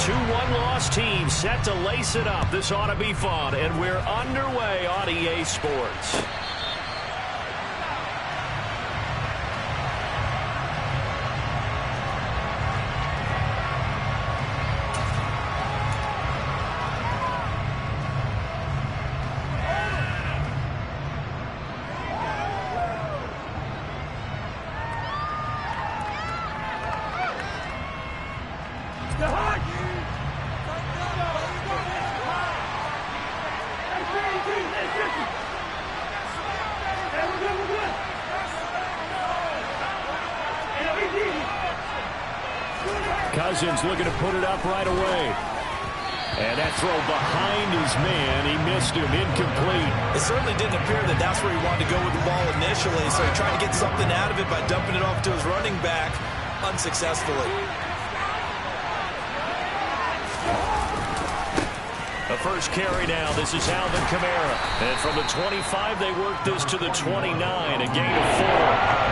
Two one-loss teams set to lace it up. This ought to be fun, and we're underway on EA Sports. Cousins looking to put it up right away. And that throw behind his man. He missed him. Incomplete. It certainly didn't appear that that's where he wanted to go with the ball initially, so he tried to get something out of it by dumping it off to his running back unsuccessfully. The first carry now. This is Alvin Kamara. And from the 25, they work this to the 29. A gain of 4.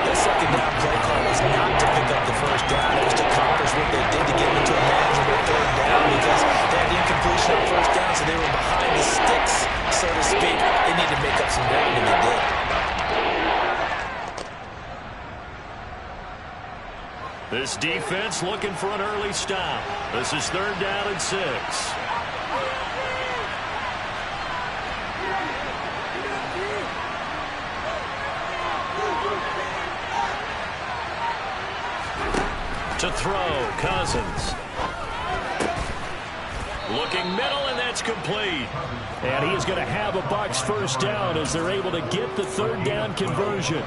The second down play call was not to pick up the first down. It was to accomplish what they did to get into a manageable third down because they had incompletion on first down, so they were behind the sticks, so to speak. They needed to make up some ground, and they did. This defense looking for an early stop. This is 3rd down and 6. To throw, Cousins. Looking middle, and that's complete. And he's going to have a Bucs first down as they're able to get the 3rd down conversion.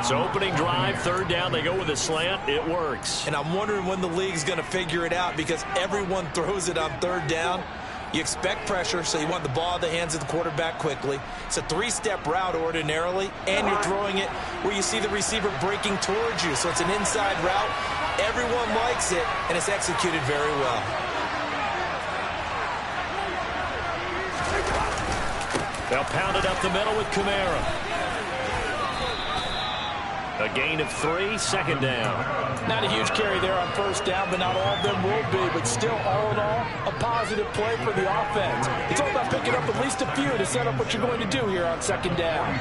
So opening drive, 3rd down, they go with a slant. It works. And I'm wondering when the league's going to figure it out because everyone throws it on 3rd down. You expect pressure, so you want the ball in the hands of the quarterback quickly. It's a 3-step route ordinarily, and you're throwing it where you see the receiver breaking towards you. So it's an inside route. Everyone likes it, and it's executed very well. They'll pound it up the middle with Kamara. A gain of 3, 2nd down. Not a huge carry there on first down, but not all of them will be. But still, all in all, a positive play for the offense. It's all about picking up at least a few to set up what you're going to do here on 2nd down.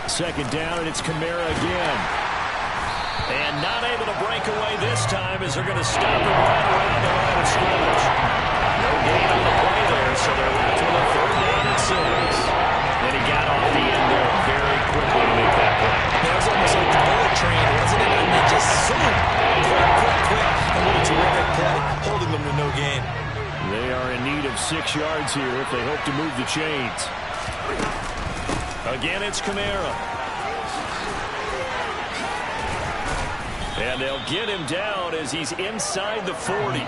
Second down, and it's Kamara again. And not able to break away this time as they're going to stop him right around the line of scrimmage. No gain on the play there, so they're left with a 3rd down and 6. And he got off the end there very quickly to make that play. That was almost like the bullet train, wasn't it? I mean, just zoom, quick. And what a terrific play, holding them to no gain. They are in need of 6 yards here if they hope to move the chains. Again, it's Kamara. And they'll get him down as he's inside the 40.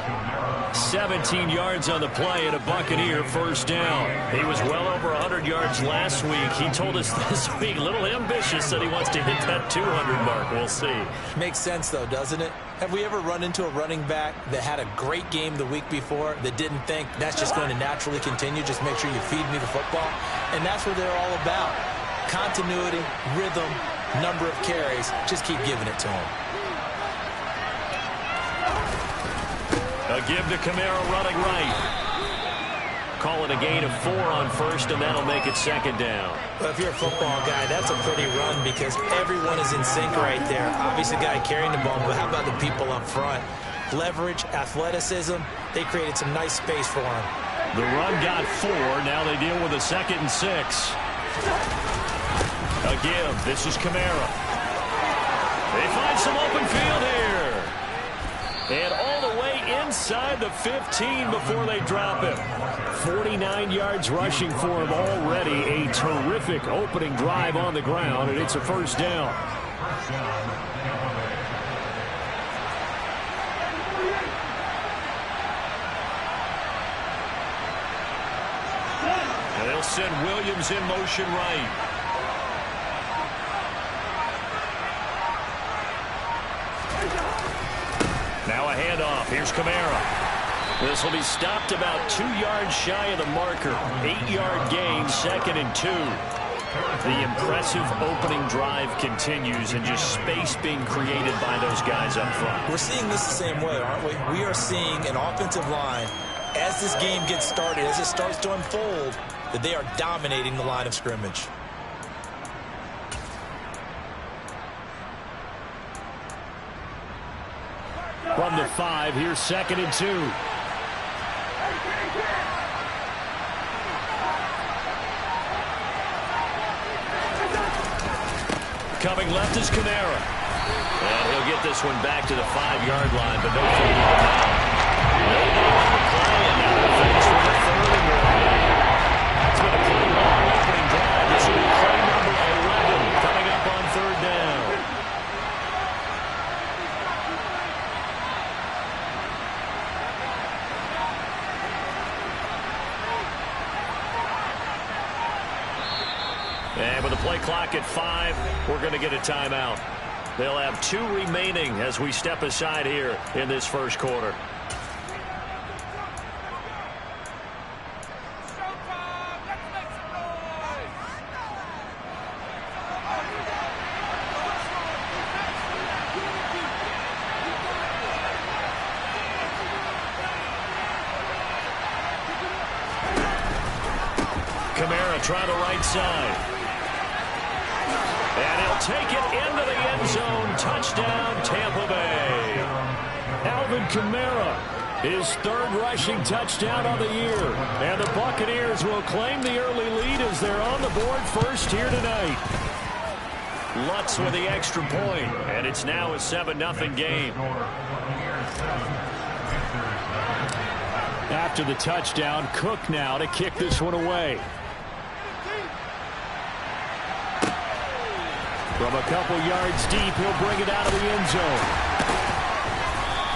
17 yards on the play and a Buccaneer first down. He was well over 100 yards last week. He told us this week, a little ambitious, that he wants to hit that 200 mark. We'll see. Makes sense, though, doesn't it? Have we ever run into a running back that had a great game the week before that didn't think that's just going to naturally continue? Just make sure you feed me the football. And that's what they're all about. Continuity, rhythm, number of carries. Just keep giving it to him. A give to Kamara running right. Call it a gain of 4 on first, and that'll make it 2nd down. Well, if you're a football guy, that's a pretty run because everyone is in sync right there. Obviously, the guy carrying the ball, but how about the people up front? Leverage, athleticism, they created some nice space for him. The run got 4. Now they deal with a 2nd and 6. A give. This is Kamara. They find some open field here. And all the way inside the 15 before they drop him. 49 yards rushing for him already. A terrific opening drive on the ground, and it's a first down. And they'll send Williams in motion right. Now a handoff. Here's Kamara. This will be stopped about 2 yards shy of the marker. 8-yard gain, 2nd and 2. The impressive opening drive continues, and just space being created by those guys up front. We're seeing this the same way, aren't we? We are seeing an offensive line, as this game gets started, as it starts to unfold, that they are dominating the line of scrimmage. From the 5, here's 2nd and 2. Coming left is Kamara. And he'll get this one back to the 5-yard line, but no further now. Nobody on the play, and now they're faced with a 3rd and 1. It's been a pretty long opening drive. This will be play number 11 coming up on 3rd down. And with the play clock at 5, we're going to get a timeout. They'll have 2 remaining as we step aside here in this first quarter. Kamara trying the right side. And he'll take it into the end zone. Touchdown, Tampa Bay. Alvin Kamara, his 3rd rushing touchdown on the year. And the Buccaneers will claim the early lead as they're on the board first here tonight. Lutz with the extra point, and it's now a 7-0 game. After the touchdown, Cook now to kick this one away. From a couple yards deep, he'll bring it out of the end zone.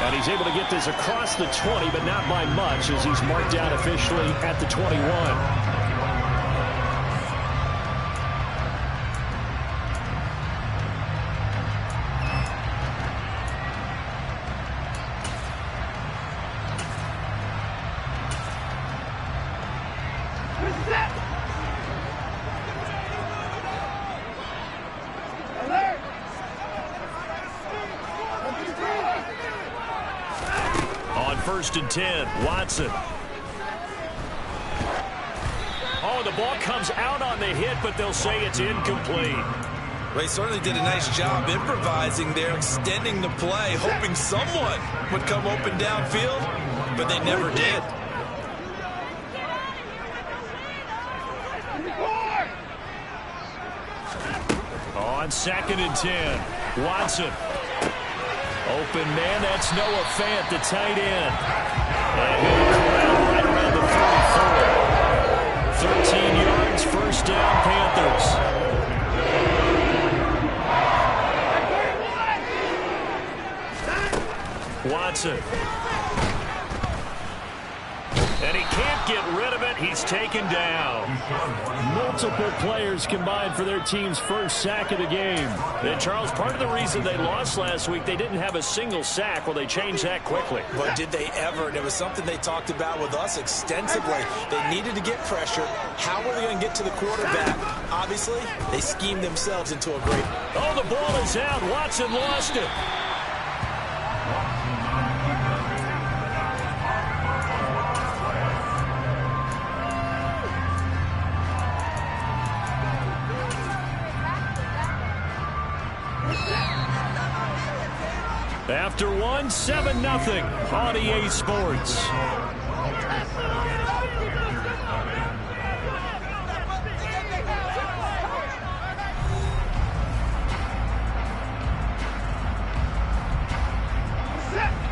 And he's able to get this across the 20, but not by much, as he's marked down officially at the 21. First and 10, Watson. Oh, the ball comes out on the hit, but they'll say it's incomplete. They certainly did a nice job improvising there, extending the play, hoping someone would come open downfield, but they never did. On 2nd and 10, Watson. Open man, that's Noah Fant, the tight end. And he'll corral right around the 34. 13 yards, first down, Panthers. Watson. And he can't get rid of it. He's taken down. Multiple players combined for their team's first sack of the game. And Charles, part of the reason they lost last week, they didn't have a single sack. Well, they changed that quickly. But did they ever? And it was something they talked about with us extensively. They needed to get pressure. How were they going to get to the quarterback? Obviously, they schemed themselves into a great... Oh, the ball is out. Watson lost it. After 7-0 on EA Sports.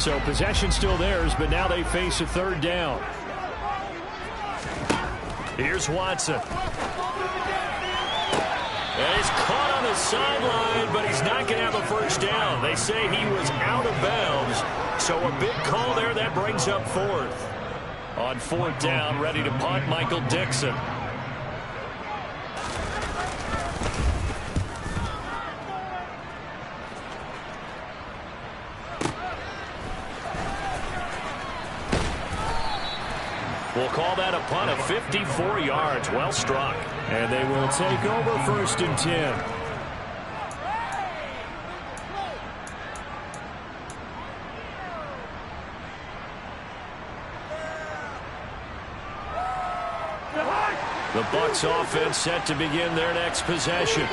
So possession still theirs, but now they face a 3rd down. Here's Watson. And he's caught on the sideline, but he's not going to have a first down. They say he was out of bounds. So a big call there. That brings up 4th. On 4th down, ready to punt, Michael Dixon. We'll call that a punt of 54 yards. Well struck. And they will take over 1st and 10. The Bucs offense set to begin their next possession.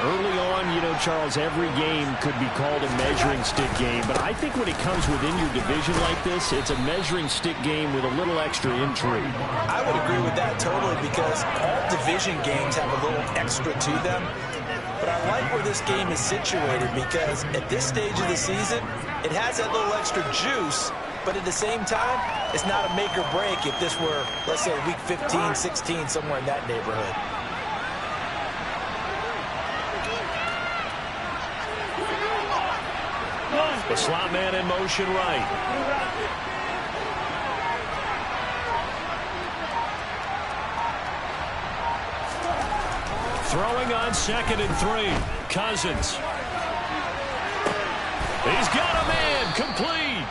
Early on, Charles, every game could be called a measuring stick game. But I think when it comes within your division like this, it's a measuring stick game with a little extra intrigue. I would agree with that totally because all division games have a little extra to them. But I like where this game is situated because at this stage of the season, it has that little extra juice. But at the same time, it's not a make or break if this were, let's say, week 15, 16, somewhere in that neighborhood. The slot man in motion right. Throwing on 2nd and 3. Cousins. He's got a man. Complete.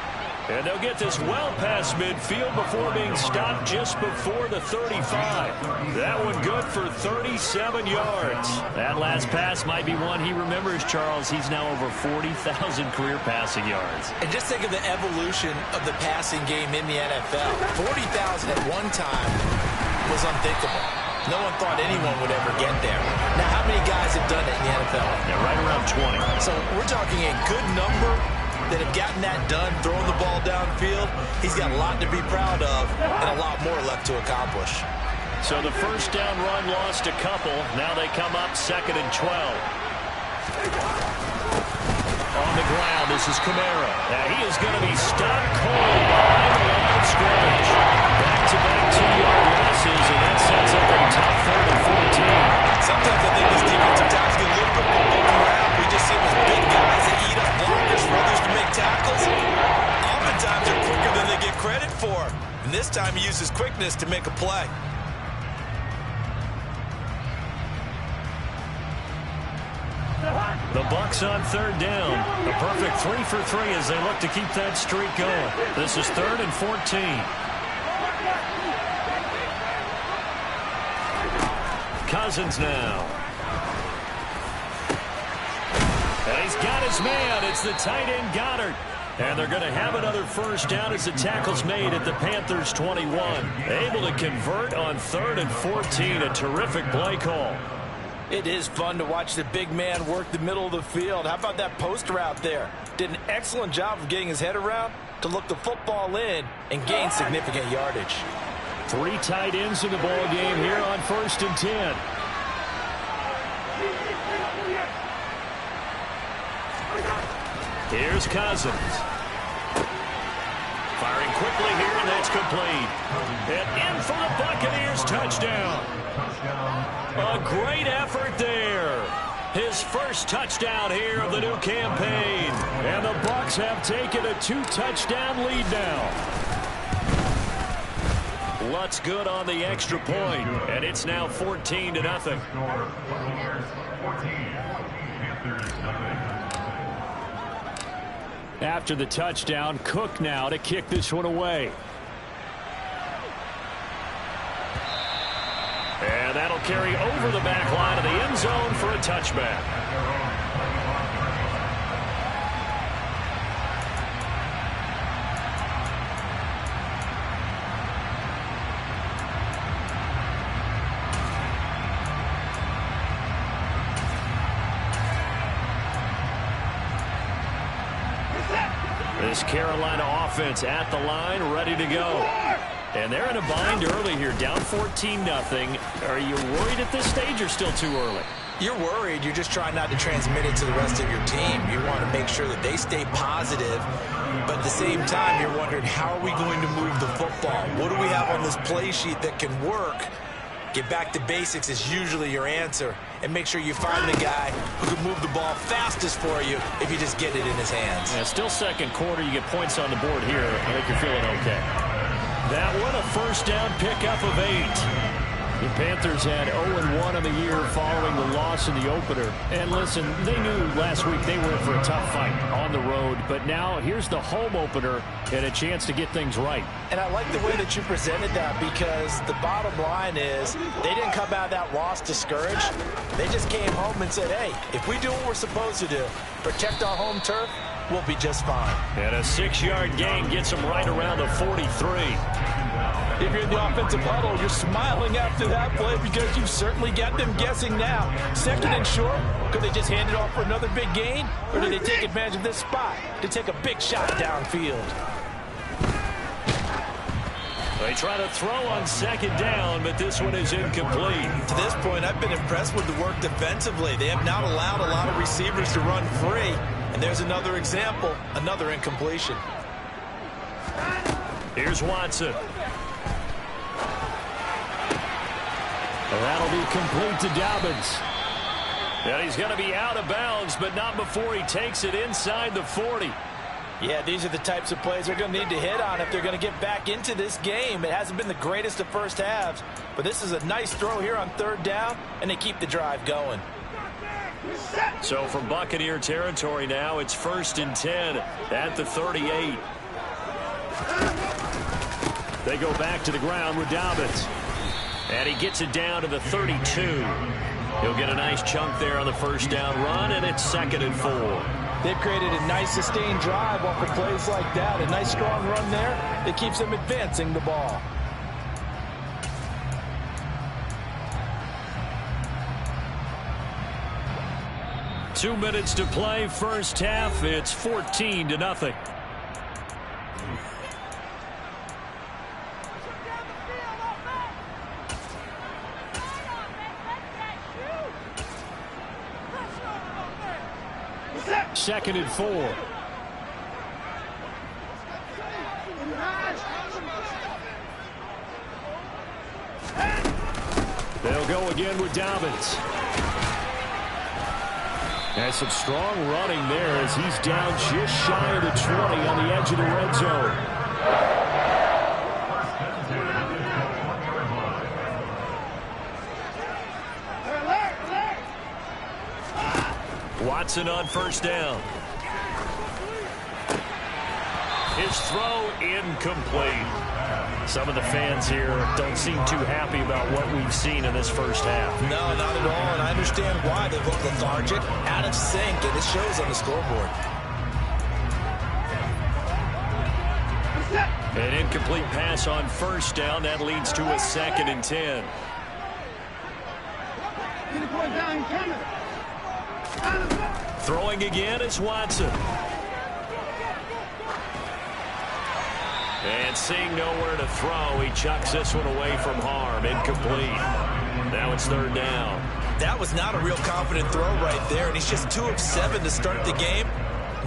And they'll get this well past midfield before being stopped just before the 35. That one good for 37 yards. That last pass might be one he remembers, Charles. He's now over 40,000 career passing yards. And just think of the evolution of the passing game in the NFL. 40,000 at one time was unthinkable. No one thought anyone would ever get there. Now, how many guys have done it in the NFL? Yeah, right around 20. So we're talking a good number that have gotten that done, throwing the ball downfield. He's got a lot to be proud of and a lot more left to accomplish. So the first down run lost a couple. Now they come up 2nd and 12. On the ground, this is Kamara. And he is going to be stopped cold behind the line of scrimmage. Back-to-back 2-yard losses, and that sets up a tough 3rd and 14. Sometimes I think this defensive tackles get a little bit more moving around. We just see them as big guys that eat up blockers for others to make tackles. Oftentimes they're quicker than they get credit for. And this time he uses quickness to make a play. The Bucs on 3rd down. A perfect 3 for 3 as they look to keep that streak going. This is 3rd and 14. Cousins now. And he's got his man. It's the tight end Goddard. And they're going to have another first down as the tackle's made at the Panthers' 21. Able to convert on 3rd and 14. A terrific play call. It is fun to watch the big man work the middle of the field. How about that post route there? Did an excellent job of getting his head around to look the football in and gain significant yardage. 3 tight ends in the ball game here on 1st and 10. Here's Cousins. Firing quickly here, and that's complete. And in for the Buccaneers touchdown. A great effort there. His first touchdown here of the new campaign. And the Bucs have taken a 2-touchdown lead now. Lutz good on the extra point, and it's now 14-0. After the touchdown, Cook now to kick this one away. And that'll carry over the back line of the end zone for a touchback. This Carolina offense at the line, ready to go. And they're in a bind early here, down 14-0. Are you worried at this stage or still too early? You're worried. You're just trying not to transmit it to the rest of your team. You want to make sure that they stay positive. But at the same time, you're wondering, how are we going to move the football? What do we have on this play sheet that can work? Get back to basics is usually your answer. And make sure you find the guy who can move the ball fastest for you if you just get it in his hands. Yeah, still second quarter. You get points on the board here. I think you're feeling okay. That one a first down pickup of 8. The Panthers had 0-1 on the year following the loss in the opener. And listen, they knew last week they were in for a tough fight on the road. But now here's the home opener and a chance to get things right. And I like the way that you presented that, because the bottom line is they didn't come out of that loss discouraged. They just came home and said, hey, if we do what we're supposed to do, protect our home turf, we'll be just fine. And a 6-yard gain gets them right around the 43. If you're in the offensive huddle, you're smiling after that play because you've certainly got them guessing now. 2nd and short, could they just hand it off for another big gain? Or do they take advantage of this spot to take a big shot downfield? They try to throw on 2nd down, but this one is incomplete. To this point, I've been impressed with the work defensively. They have not allowed a lot of receivers to run free. And there's another example, another incompletion. Here's Watson. Well, that'll be complete to Dobbins. And he's going to be out of bounds, but not before he takes it inside the 40. Yeah, these are the types of plays they're going to need to hit on if they're going to get back into this game. It hasn't been the greatest of first halves, but this is a nice throw here on 3rd down, and they keep the drive going. So from Buccaneer territory now, it's 1st and 10 at the 38. They go back to the ground with Dobbins. And he gets it down to the 32. He'll get a nice chunk there on the 1st down run, and it's 2nd and 4. They've created a nice sustained drive off of plays like that. A nice strong run there that keeps them advancing the ball. Two minutes to play, first half. It's 14-0. Second and 4. They'll go again with Dobbins. And some strong running there as he's down just shy of the 20 on the edge of the red zone. Watson on 1st down. His throw incomplete. Some of the fans here don't seem too happy about what we've seen in this first half. No, not at all, and I understand why. They look lethargic, out of sync, and it shows on the scoreboard. An incomplete pass on 1st down. That leads to a 2nd and 10. Throwing again is Watson. And seeing nowhere to throw, he chucks this one away from harm. Incomplete. Now it's 3rd down. That was not a real confident throw right there, and he's just 2 of 7 to start the game.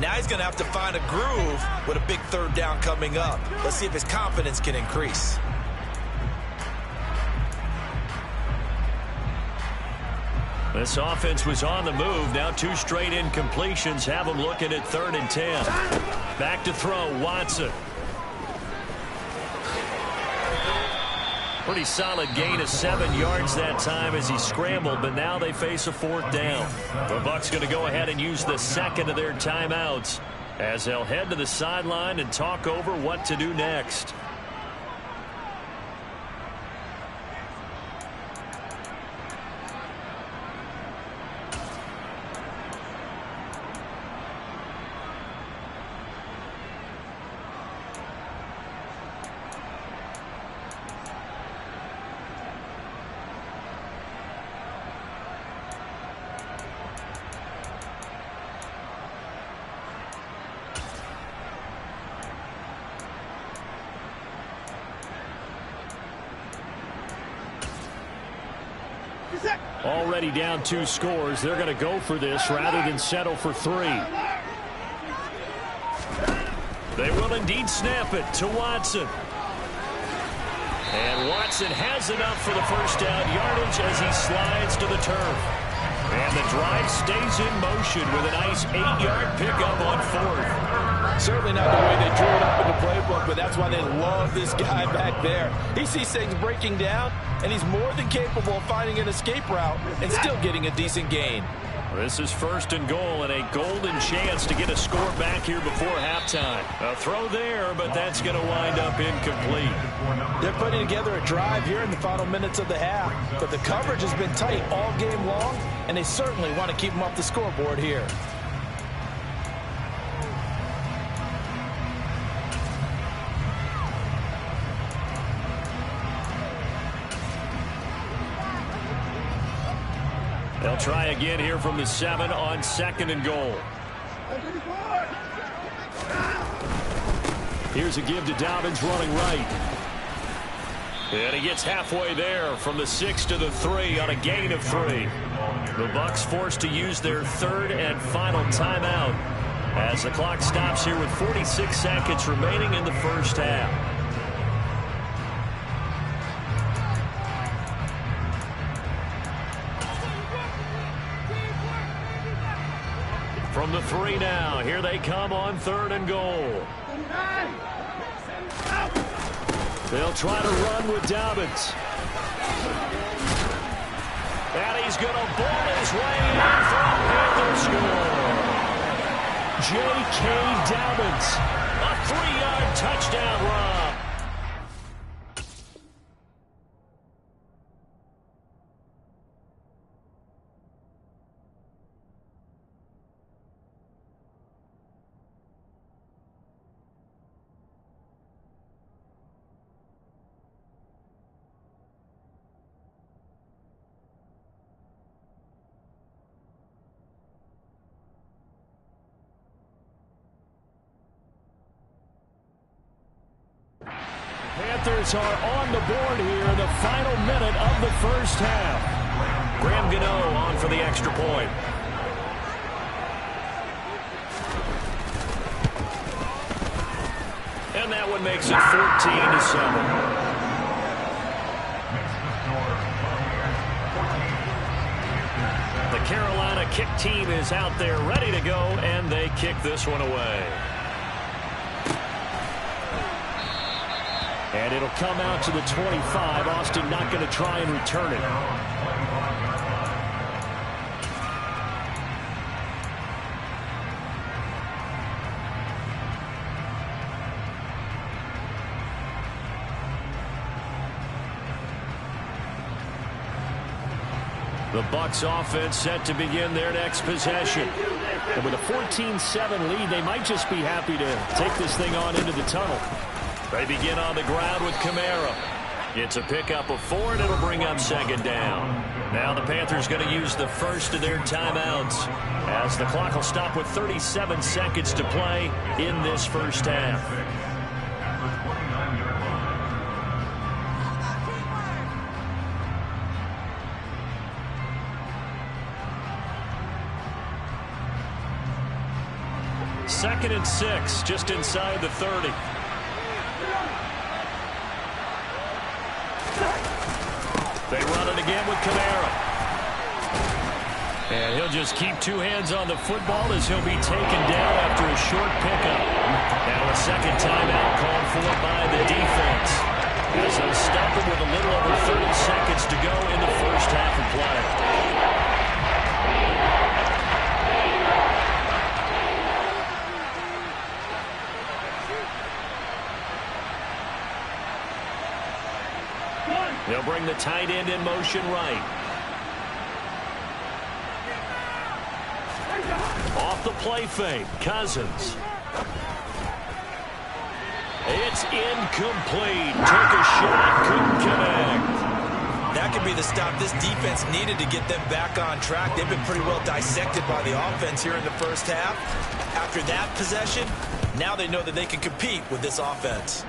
Now he's going to have to find a groove with a big 3rd down coming up. Let's see if his confidence can increase. This offense was on the move. Now 2 straight incompletions have them looking at 3rd and 10. Back to throw, Watson. Pretty solid gain of 7 yards that time as he scrambled, but now they face a 4th down. The Bucs going to go ahead and use the 2nd of their timeouts as they'll head to the sideline and talk over what to do next. Already down 2 scores. They're going to go for this rather than settle for 3. They will indeed snap it to Watson. And Watson has enough for the 1st down yardage as he slides to the turf. And the drive stays in motion with a nice 8-yard pickup on 4th. Certainly not the way they drew it up in the playbook, but that's why they love this guy back there. He sees things breaking down, and he's more than capable of finding an escape route and still getting a decent gain. This is 1st and goal and a golden chance to get a score back here before halftime. A throw there, but that's going to wind up incomplete. They're putting together a drive here in the final minutes of the half, but the coverage has been tight all game long, and they certainly want to keep them off the scoreboard here. They'll try again here from the 7 on 2nd and goal. Here's a give to Dobbins running right. And he gets halfway there from the 6 to the 3 on a gain of 3. The Bucs forced to use their 3rd and final timeout as the clock stops here with 46 seconds remaining in the first half. From the 3 now, here they come on 3rd and goal. They'll try to run with Dobbins. And he's going to ball his way in for a Panther score. J.K. Dobbins, a 3-yard touchdown run. Panthers are on the board here in the final minute of the first half. Graham Gano on for the extra point. And that one makes it 14-7. The Carolina kick team is out there ready to go, and they kick this one away. And it'll come out to the 25. Austin not going to try and return it. The Bucs offense set to begin their next possession. And with a 14-7 lead, they might just be happy to take this thing on into the tunnel. They begin on the ground with Kamara. It's a pickup of 4, and it'll bring up 2nd down. Now the Panthers going to use the first of their timeouts as the clock will stop with 37 seconds to play in this first half. Second and 6, just inside the 30. They run it again with Kamara. And he'll just keep 2 hands on the football as he'll be taken down after a short pickup. Now a second timeout called for by the defense, as they'll stop him with a little over 30 seconds to go in the first half of play. They'll bring the tight end in motion right. Off the play fake, Cousins. It's incomplete. Took a shot, couldn't connect. That could be the stop this defense needed to get them back on track. They've been pretty well dissected by the offense here in the first half. After that possession, now they know that they can compete with this offense.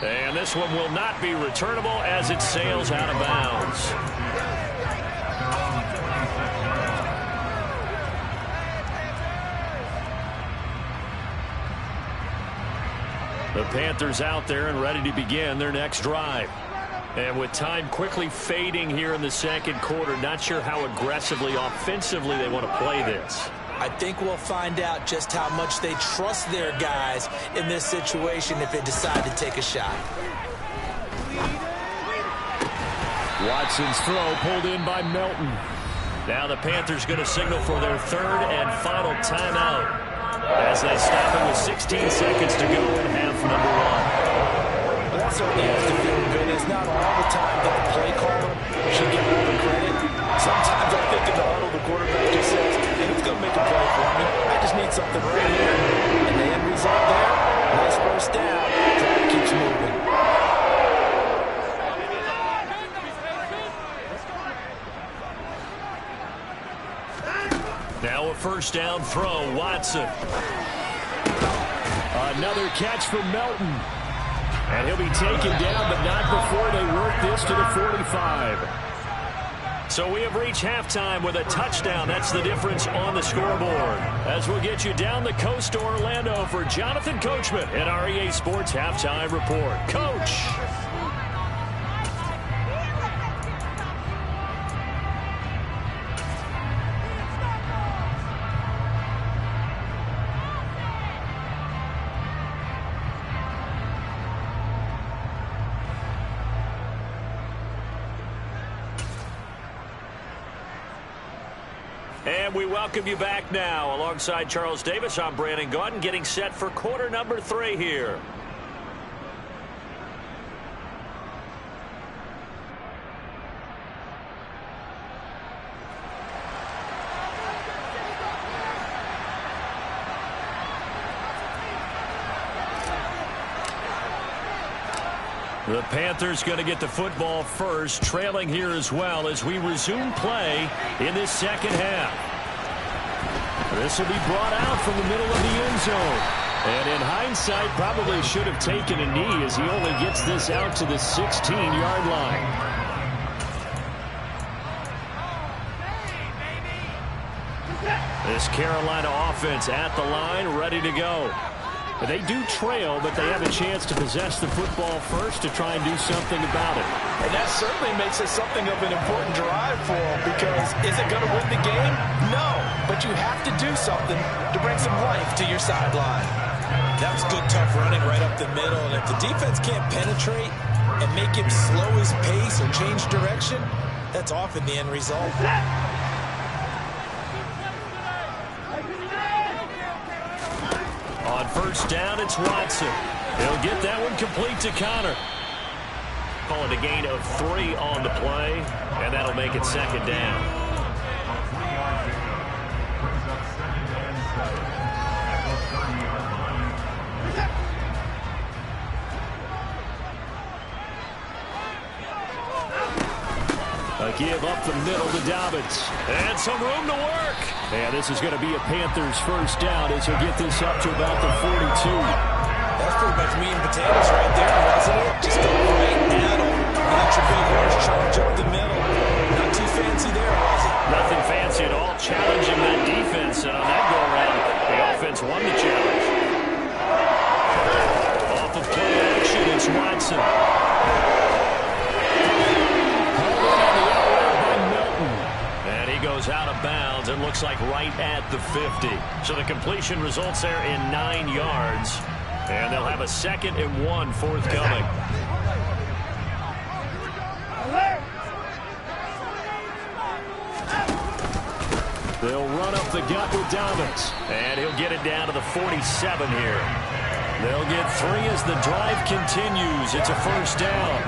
And this one will not be returnable as it sails out of bounds. The Panthers out there and ready to begin their next drive. And with time quickly fading here in the second quarter, not sure how aggressively, offensively they want to play this. I think we'll find out just how much they trust their guys in this situation if they decide to take a shot. Watson's throw pulled in by Melton. Now the Panthers going to signal for their third and final timeout as they stop it with 16 seconds to go in half number one. Well, that certainly has to feel good. It's not all the time that the play caller should get all the credit. Sometimes I think in the huddle the quarterback just says, hey, who's going to make a play for me? I just need something right here. And the end result there, nice first down. Drive keeps moving. Now a first down throw, Watson. Another catch for Melton. And he'll be taken down, but not before they work this to the 45. So we have reached halftime with a touchdown. That's the difference on the scoreboard. As we'll get you down the coast to Orlando for Jonathan Coachman at our EA Sports Halftime Report. Coach. And we welcome you back now. Alongside Charles Davis, I'm Brandon Gaudin, getting set for quarter number 3 here. The Panthers going to get the football first, trailing here as well as we resume play in this second half. This will be brought out from the middle of the end zone. And in hindsight, probably should have taken a knee as he only gets this out to the 16-yard line. This Carolina offense at the line, ready to go. They do trail, but they have a chance to possess the football first to try and do something about it. And that certainly makes it something of an important drive for them, because is it going to win the game? No, but you have to do something to bring some life to your sideline. That was good, tough running right up the middle. And if the defense can't penetrate and make him slow his pace or change direction, that's often the end result. On first down, it's Watson. He'll get that one complete to Connor. Calling a gain of 3 on the play, and that'll make it second down. A give up the middle to Dobbins. And some room to work. And this is going to be a Panthers first down as he'll get this up to about the 42. That's pretty much meat and potatoes right there, wasn't it? Just go right at him. Let your big horse charge up the middle. Not too fancy there, was it? Nothing fancy at all. Challenging that defense. And on that go-around, the offense won the challenge. Off of play action, it's Watson. Goes out of bounds and looks like right at the 50. So the completion results there in 9 yards. And they'll have a 2nd and 1 forthcoming. They'll run up the gut with Dobbins. And he'll get it down to the 47 here. They'll get 3 as the drive continues. It's a first down.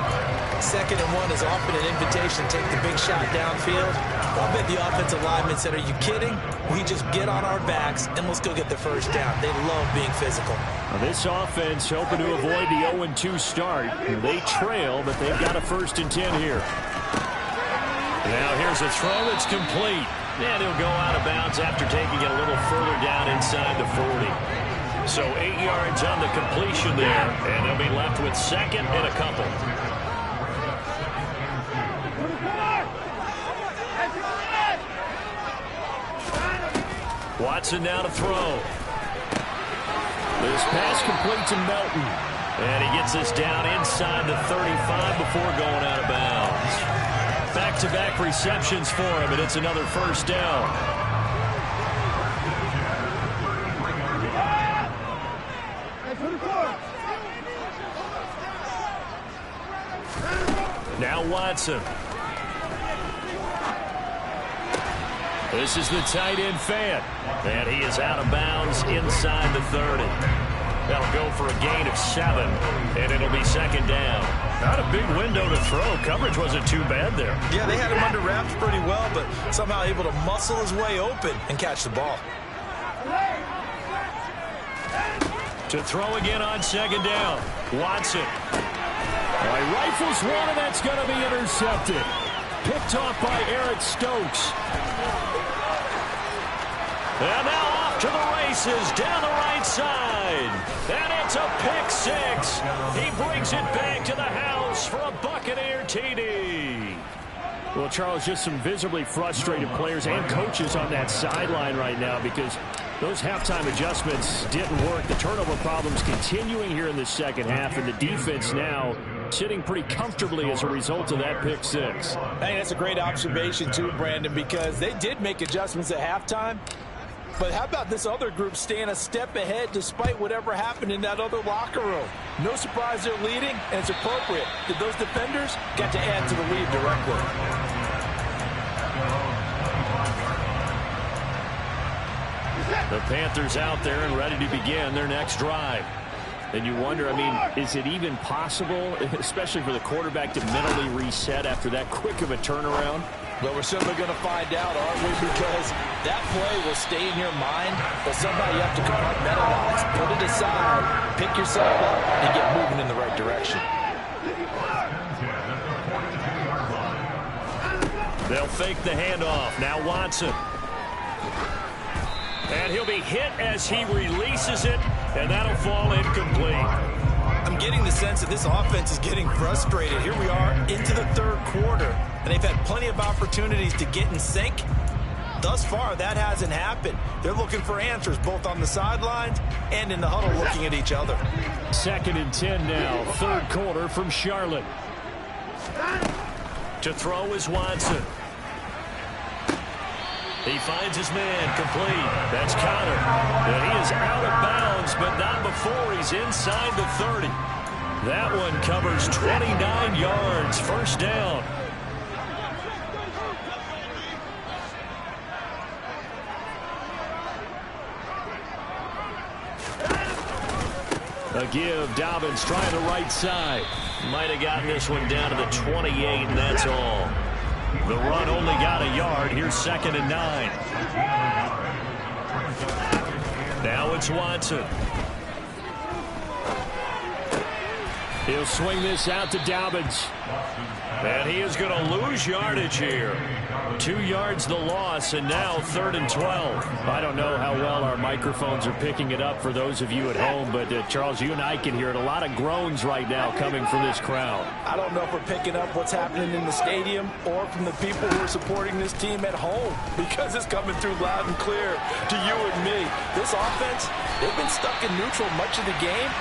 2nd and 1 is often an invitation to take the big shot downfield. I bet the offensive lineman said, are you kidding? We just get on our backs and let's go get the first down. They love being physical. Now this offense hoping to avoid the 0-2 start. They trail, but they've got a 1st and 10 here. Now here's a throw that's complete. And he'll go out of bounds after taking it a little further down inside the 40. So 8 yards on the completion there. And they'll be left with 2nd and a couple. Watson now to throw. This pass complete to Melton. And he gets this down inside the 35 before going out of bounds. Back-to-back receptions for him, and it's another first down. Now Watson. This is the tight end Fant. And he is out of bounds inside the 30. That'll go for a gain of 7, and it'll be second down. Not a big window to throw. Coverage wasn't too bad there. Yeah, they had him under wraps pretty well, but somehow able to muscle his way open and catch the ball. To throw again on second down. Watson. He rifles one, and that's going to be intercepted. Picked off by Eric Stokes. And now off to the races down the right side. And it's a pick 6. He brings it back to the house for a Buccaneer TD. Well, Charles, just some visibly frustrated players and coaches on that sideline right now because those halftime adjustments didn't work. The turnover problems continuing here in the second half, and the defense now sitting pretty comfortably as a result of that pick 6. I think that's a great observation too, Brandon, because they did make adjustments at halftime. But how about this other group staying a step ahead despite whatever happened in that other locker room? No surprise they're leading, and it's appropriate that those defenders got to add to the lead directly. The Panthers out there and ready to begin their next drive. And you wonder, I mean, is it even possible, especially for the quarterback, to mentally reset after that quick of a turnaround? Well, we're certainly going to find out, aren't we? Because that play will stay in your mind, but somehow you have to compartmentalize, put it aside, pick yourself up, and get moving in the right direction. They'll fake the handoff. Now Watson. And he'll be hit as he releases it, and that'll fall incomplete. I'm getting the sense that this offense is getting frustrated. Here we are into the third quarter, and they've had plenty of opportunities to get in sync. Thus far, that hasn't happened. They're looking for answers both on the sidelines and in the huddle looking at each other. 2nd and 10 now, third quarter from Charlotte. To throw is Watson. He finds his man complete. That's Connor. And he is out of bounds, but not before he's inside the 30. That one covers 29 yards. First down. A give. Dobbins trying the right side. Might have gotten this one down to the 28, and that's all. The run only got a yard. Here's 2nd and 9. Now it's Watson. He'll swing this out to Dobbins. And he is going to lose yardage here. 2 yards the loss, and now 3rd and 12. I don't know how well our microphones are picking it up for those of you at home, but Charles, you and I can hear it. A lot of groans right now coming from this crowd. I don't know if we're picking up what's happening in the stadium or from the people who are supporting this team at home, because it's coming through loud and clear to you and me. This offense, they've been stuck in neutral much of the game.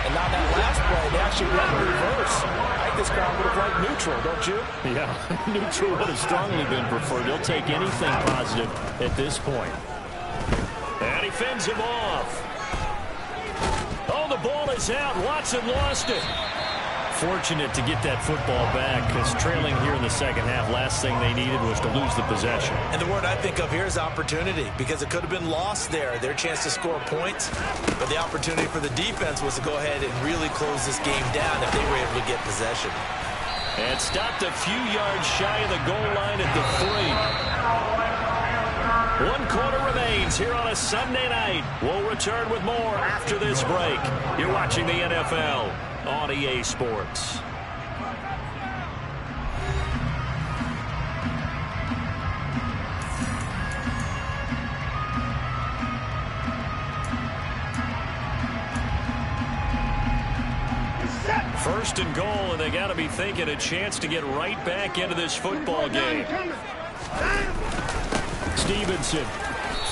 And on that last play, they actually went in reverse. I think this crowd would have liked neutral, don't you? Yeah, neutral would have strongly been preferred. They'll take anything positive at this point. And he fends him off. Oh, the ball is out. Watson lost it. Fortunate to get that football back, because trailing here in the second half, last thing they needed was to lose the possession. And the word I think of here is opportunity, because it could have been lost there, their chance to score points. But the opportunity for the defense was to go ahead and really close this game down if they were able to get possession. And stopped a few yards shy of the goal line at the 3. 1 quarter remains here on a Sunday night. We'll return with more after this break. You're watching the NFL on EA Sports. First and goal, and they got to be thinking a chance to get right back into this football game. Stevenson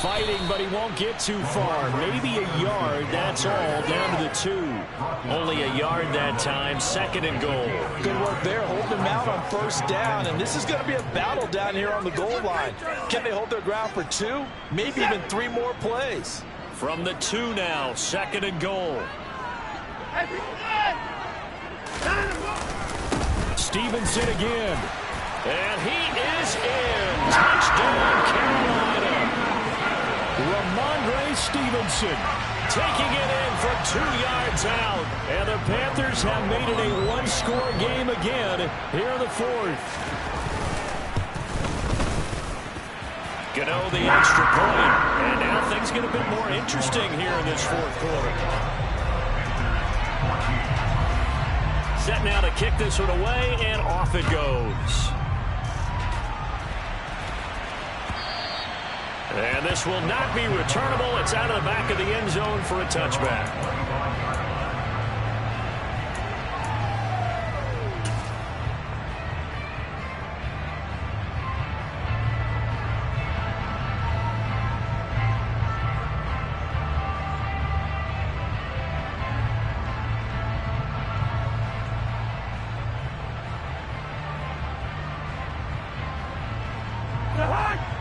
fighting, but he won't get too far. Maybe a yard, that's all, down to the 2. Only a yard that time, 2nd and goal. Good work there, holding them out on first down, and this is going to be a battle down here on the goal line. Can they hold their ground for 2, maybe even 3 more plays? From the 2 now, 2nd and goal. Stevenson again. And he is in. Touchdown, Carolina. Ramondre Stevenson taking it in from 2 yards out. And the Panthers have made it a one-score game again here in the fourth. Gano the extra point. And now things get a bit more interesting here in this fourth quarter. Set now to kick this one away, and off it goes. And this will not be returnable. It's out of the back of the end zone for a touchback.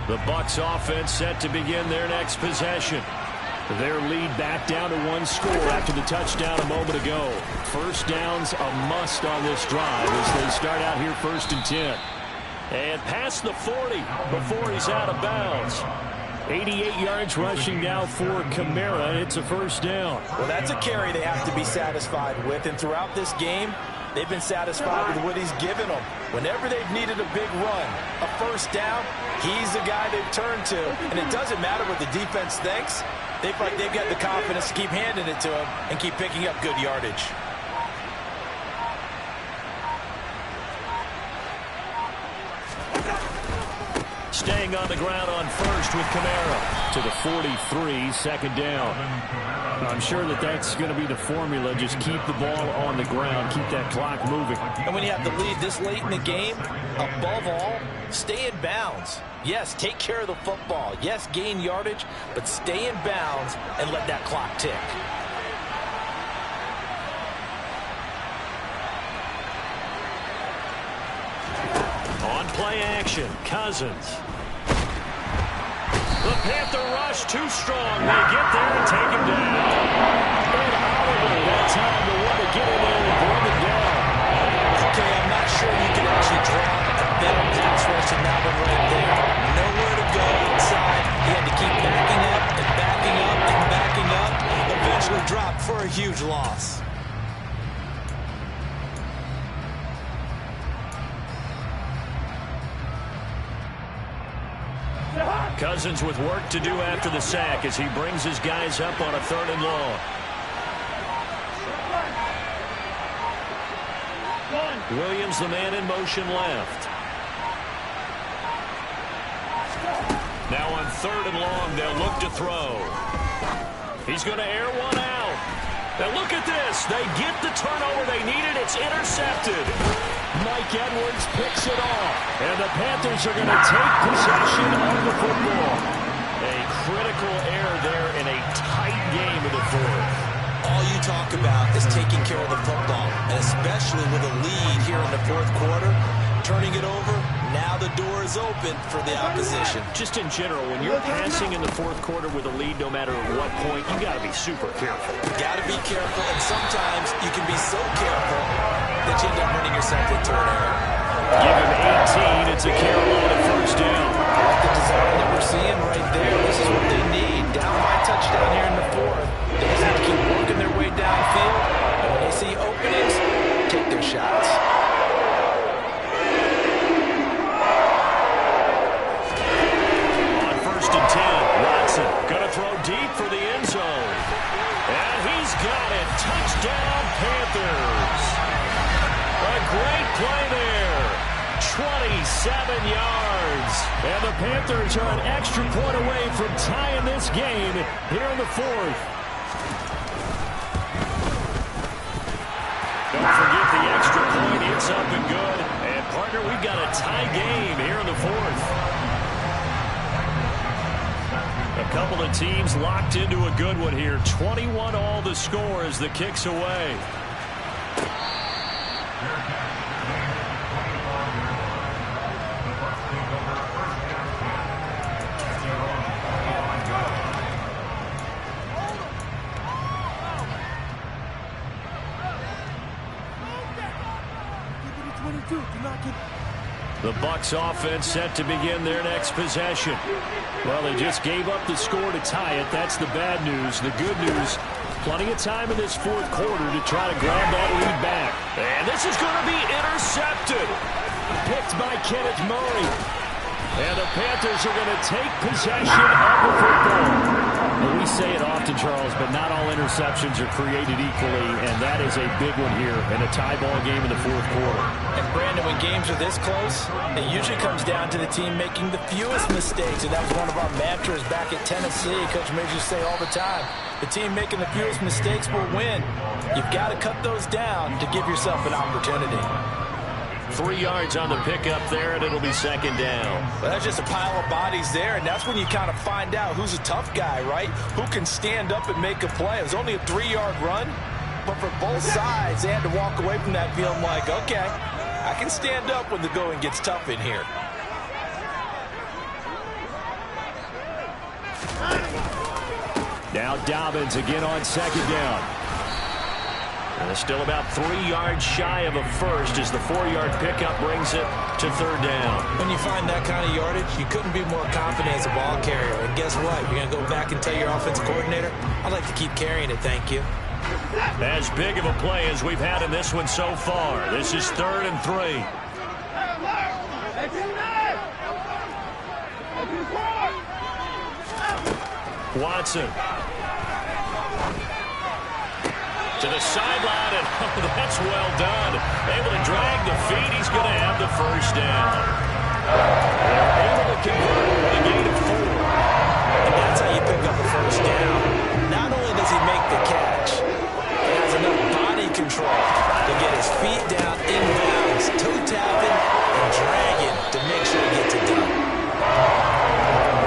The Bucs offense set to begin their next possession. Their lead back down to one score after the touchdown a moment ago. First down's a must on this drive as they start out here 1st and 10. And past the 40 before he's out of bounds. 88 yards rushing now for Kamara. It's a first down. Well, that's a carry they have to be satisfied with. And throughout this game, they've been satisfied with what he's given them. Whenever they've needed a big run, a first down, he's the guy they've turned to. And it doesn't matter what the defense thinks. They feel like they've got the confidence to keep handing it to him and keep picking up good yardage. Staying on the ground on first with Kamara to the 43, second down. I'm sure that that's going to be the formula. Just keep the ball on the ground, keep that clock moving. And when you have the lead this late in the game, above all, stay in bounds. Yes, take care of the football. Yes, gain yardage, but stay in bounds and let that clock tick. On play action, Cousins. The Panther rush too strong. They get there and take him down. And Oliver that time to want to get in there and bring him down. Okay, I'm not sure you can actually draw a better pass rush than that one right there. Nowhere to go inside. He had to keep backing up and backing up and backing up. Eventually dropped for a huge loss. Cousins with work to do after the sack as he brings his guys up on a 3rd and long. Williams, the man in motion left. Now on 3rd and long, they'll look to throw. He's going to air one out. Now look at this. They get the turnover they needed. It's intercepted. Mike Edwards picks it off. And the Panthers are going to take possession of the football. A critical error there in a tight game of the fourth. All you talk about is taking care of the football, and especially with a lead here in the fourth quarter, turning it over, now the door is open for the opposition. Just in general, when you're passing in the fourth quarter with a lead, no matter what point, you got to be super careful. Got to be careful, and sometimes you can be so careful that you end up running yourself into an error. Give him 18. It's a Carolina first down. I like the design that we're seeing right there. This is what they need. Down by touchdown here in the fourth. They just have to keep working their way downfield. And when they see openings, take their shots. On 1st and 10, Watson going to throw deep for the end zone. And he's got it. Touchdown, Panthers. A great play there. 27 yards. And the Panthers are an extra point away from tying this game here in the fourth. Don't forget the extra point. It's up and good. And, partner, we've got a tie game here in the fourth. A couple of teams locked into a good one here. 21 all the score as the kick's away. The Bucs offense set to begin their next possession. Well, they just gave up the score to tie it. That's the bad news. The good news, plenty of time in this fourth quarter to try to grab that lead back. And this is going to be intercepted. Picked by Kenneth Murray. And the Panthers are going to take possession of the football. Well, we say it often, Charles, but not all interceptions are created equally, and that is a big one here in a tie ball game in the fourth quarter. And Brandon, when games are this close, it usually comes down to the team making the fewest mistakes, and that was one of our mantras back at Tennessee. Coach Major used to say all the time, the team making the fewest mistakes will win. You've got to cut those down to give yourself an opportunity. 3 yards on the pickup there, and it'll be second down. Well, that's just a pile of bodies there, and that's when you kind of find out who's a tough guy, right? Who can stand up and make a play. It was only a 3-yard run, but for both sides, they had to walk away from that feeling like, okay, I can stand up when the going gets tough in here. Now Dobbins again on second down. And it's still about 3 yards shy of a first as the 4-yard pickup brings it to third down. When you find that kind of yardage, you couldn't be more confident as a ball carrier. And guess what? You're going to go back and tell your offensive coordinator, I'd like to keep carrying it, thank you. As big of a play as we've had in this one so far. This is 3rd and 3. Watson. To the sideline, and that's well done. Able to drag the feet. He's going to have the first down. They're able to convert with a gain of 4. And that's how you pick up a first down. Not only does he make the catch, he has enough body control to get his feet down inbounds, toe tapping and dragging to make sure he gets it done.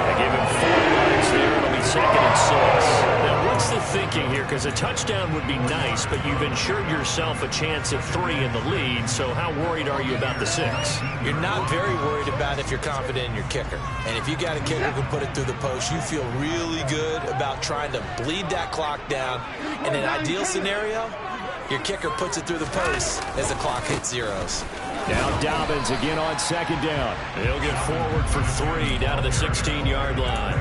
They give him 4 yards there. It'll be 2nd and 6. Now, what's the thinking here? Because a touchdown would be nice, but you've ensured yourself a chance at 3 in the lead, so how worried are you about the 6? You're not very worried about if you're confident in your kicker. And if you got a kicker who can put it through the post, you feel really good about trying to bleed that clock down. In an ideal scenario, your kicker puts it through the post as the clock hits zeros. Now Dobbins again on second down. He'll get forward for 3 down to the 16-yard line.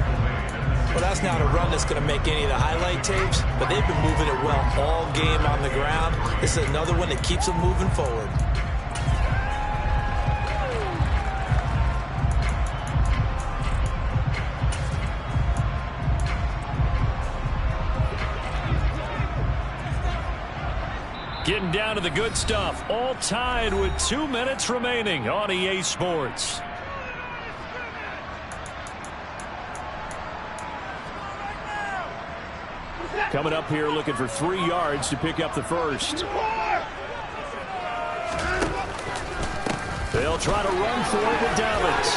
Well, that's not a run that's going to make any of the highlight tapes, but they've been moving it well all game on the ground. This is another one that keeps them moving forward. Getting down to the good stuff. All tied with 2 minutes remaining on EA Sports. Coming up here looking for 3 yards to pick up the first. They'll try to run for it with Dobbins.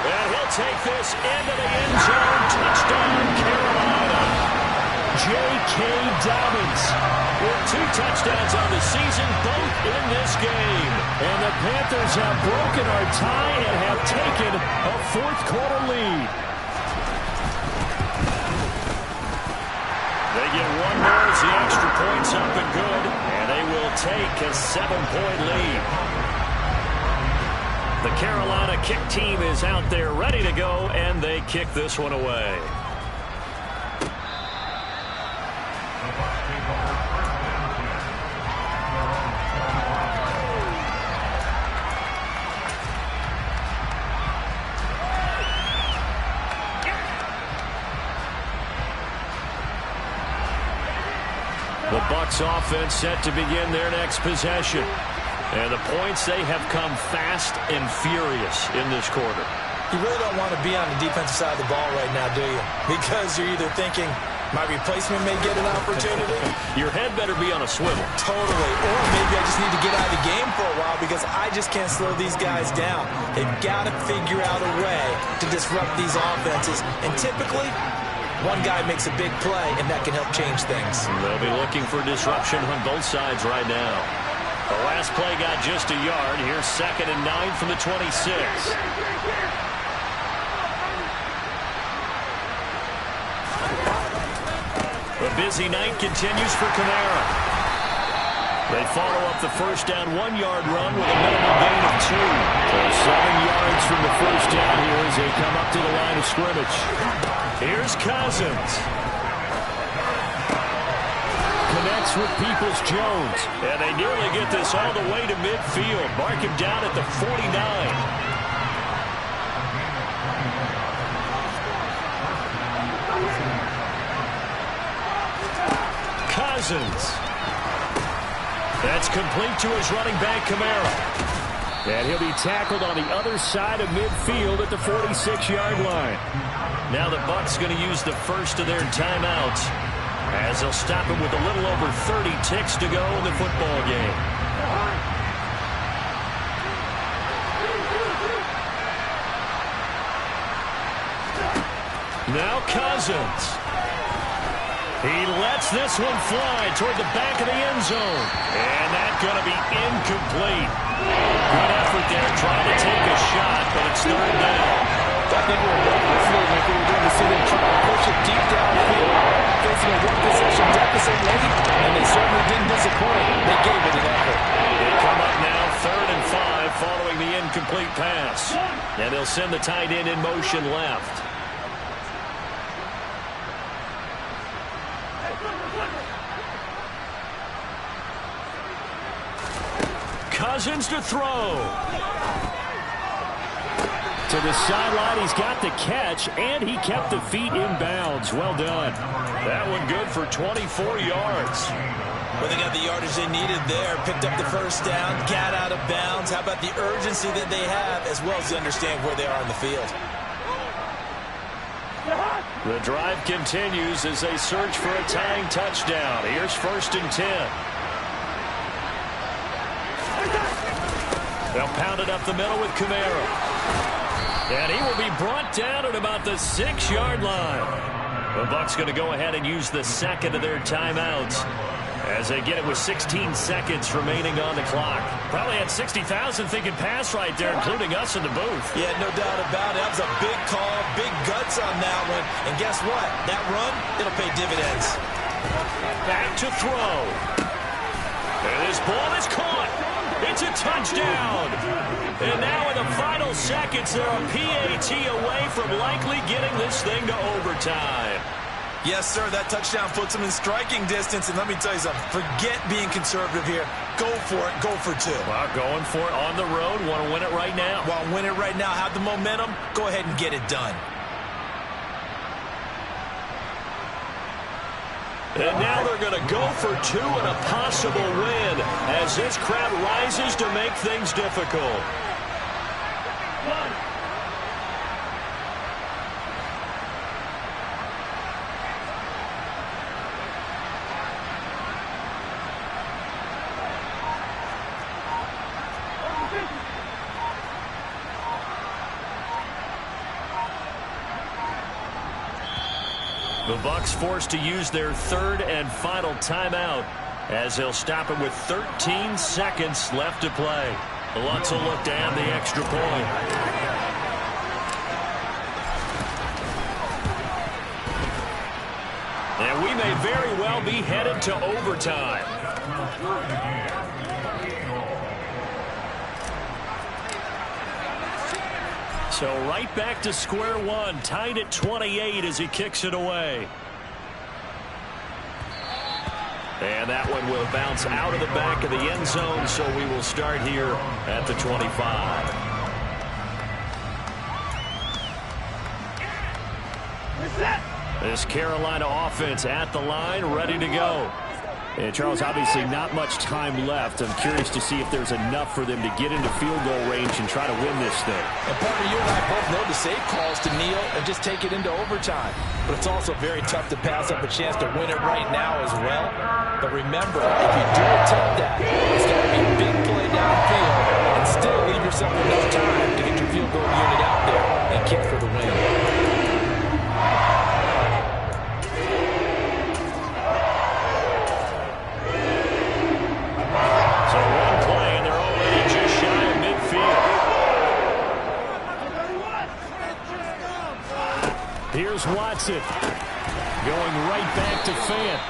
And he'll take this into the end zone. Touchdown, Carolina. J.K. Dobbins with 2 touchdowns on the season, both in this game. And the Panthers have broken our tie and have taken a fourth quarter lead. They get 1 more as the extra point's up and good. And they will take a 7-point lead. The Carolina kick team is out there ready to go, and they kick this one away. The Bucs offense set to begin their next possession. And the points, they have come fast and furious in this quarter. You really don't want to be on the defensive side of the ball right now, do you? Because you're either thinking, my replacement may get an opportunity. Your head better be on a swivel. Totally. Or maybe I just need to get out of the game for a while because I just can't slow these guys down. They've got to figure out a way to disrupt these offenses. And typically, one guy makes a big play, and that can help change things. They'll be looking for disruption on both sides right now. The last play got just a yard. Here's 2nd and 9 from the 26. A busy night continues for Kamara. They follow up the first down 1-yard run with a minimum gain of 2. So 7 yards from the first down here as they come up to the line of scrimmage. Here's Cousins. Connects with Peoples-Jones. And they nearly get this all the way to midfield. Mark him down at the 49. Cousins. That's complete to his running back, Kamara. And he'll be tackled on the other side of midfield at the 46-yard line. Now the Bucs going to use the first of their timeouts as they'll stop him with a little over 30 ticks to go in the football game. Now Cousins. He lets this one fly toward the back of the end zone. And that's going to be incomplete. Good effort there trying to take a shot, but it's third down. I think we're listening if we were going to see them try to push it deep downfield, facing a one-possession deficit late, and they certainly didn't disappoint. They gave it an effort. They come up now 3rd and 5 following the incomplete pass. And they'll send the tight end in motion left. Cousins to throw. To the sideline, he's got the catch, and he kept the feet in bounds. Well done. That one good for 24 yards. Well, they got the yardage they needed there. Picked up the first down, got out of bounds. How about the urgency that they have, as well as they understand where they are on the field. The drive continues as they search for a tying touchdown. Here's 1st and 10. They'll pound it up the middle with Kamara. And he will be brought down at about the 6-yard line. The Bucs going to go ahead and use the second of their timeouts as they get it with 16 seconds remaining on the clock. Probably had 60,000 thinking pass right there, including us in the booth. Yeah, no doubt about it. That was a big call, big guts on that one. And guess what? That run, it'll pay dividends. Back to throw. And this ball is caught. It's a touchdown. And now in the final seconds, they're a PAT away from likely getting this thing to overtime. Yes, sir, that touchdown puts them in striking distance. And let me tell you something, forget being conservative here. Go for it, go for 2. Well, going for it on the road. Want to win it right now? Want to win it right now, have the momentum, go ahead and get it done. And now they're going to go for 2 and a possible win as this crowd rises to make things difficult. The Bucs forced to use their 3rd and final timeout as they'll stop it with 13 seconds left to play. The Lutz will look to add the extra point. And we may very well be headed to overtime. So right back to square one, tied at 28 as he kicks it away. And that one will bounce out of the back of the end zone, so we will start here at the 25. This Carolina offense at the line, ready to go. And Charles, obviously not much time left. I'm curious to see if there's enough for them to get into field goal range and try to win this thing. And partner, you and I both know the safe calls to kneel and just take it into overtime. But it's also very tough to pass up a chance to win it right now as well. But remember, if you do attempt that, it's got to be a big play downfield and still leave yourself enough time to get your field goal unit out there and kick for the win. Here's Watson going right back to Fant.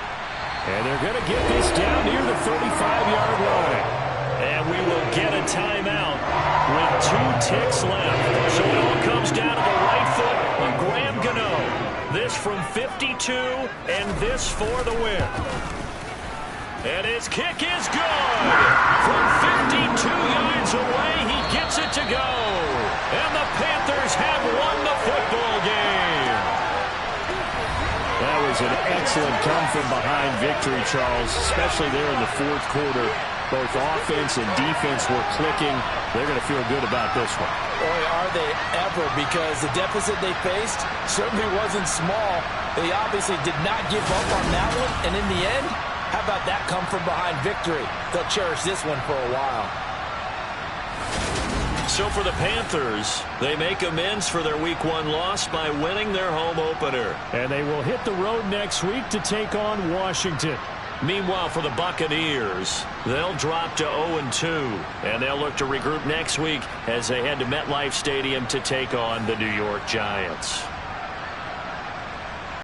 And they're going to get this down near the 35-yard line. And we will get a timeout with 2 ticks left. So it all comes down to the right foot of Graham Gano. This from 52, and this for the win. And his kick is good. From 52 yards away, he gets it to go. And the Panthers have won the football game. That was an excellent come-from-behind victory, Charles, especially there in the fourth quarter. Both offense and defense were clicking. They're going to feel good about this one. Boy, are they ever, because the deficit they faced certainly wasn't small. They obviously did not give up on that one, and in the end, how about that come-from-behind victory? They'll cherish this one for a while. So for the Panthers, they make amends for their Week 1 loss by winning their home opener. And they will hit the road next week to take on Washington. Meanwhile, for the Buccaneers, they'll drop to 0-2, and they'll look to regroup next week as they head to MetLife Stadium to take on the New York Giants.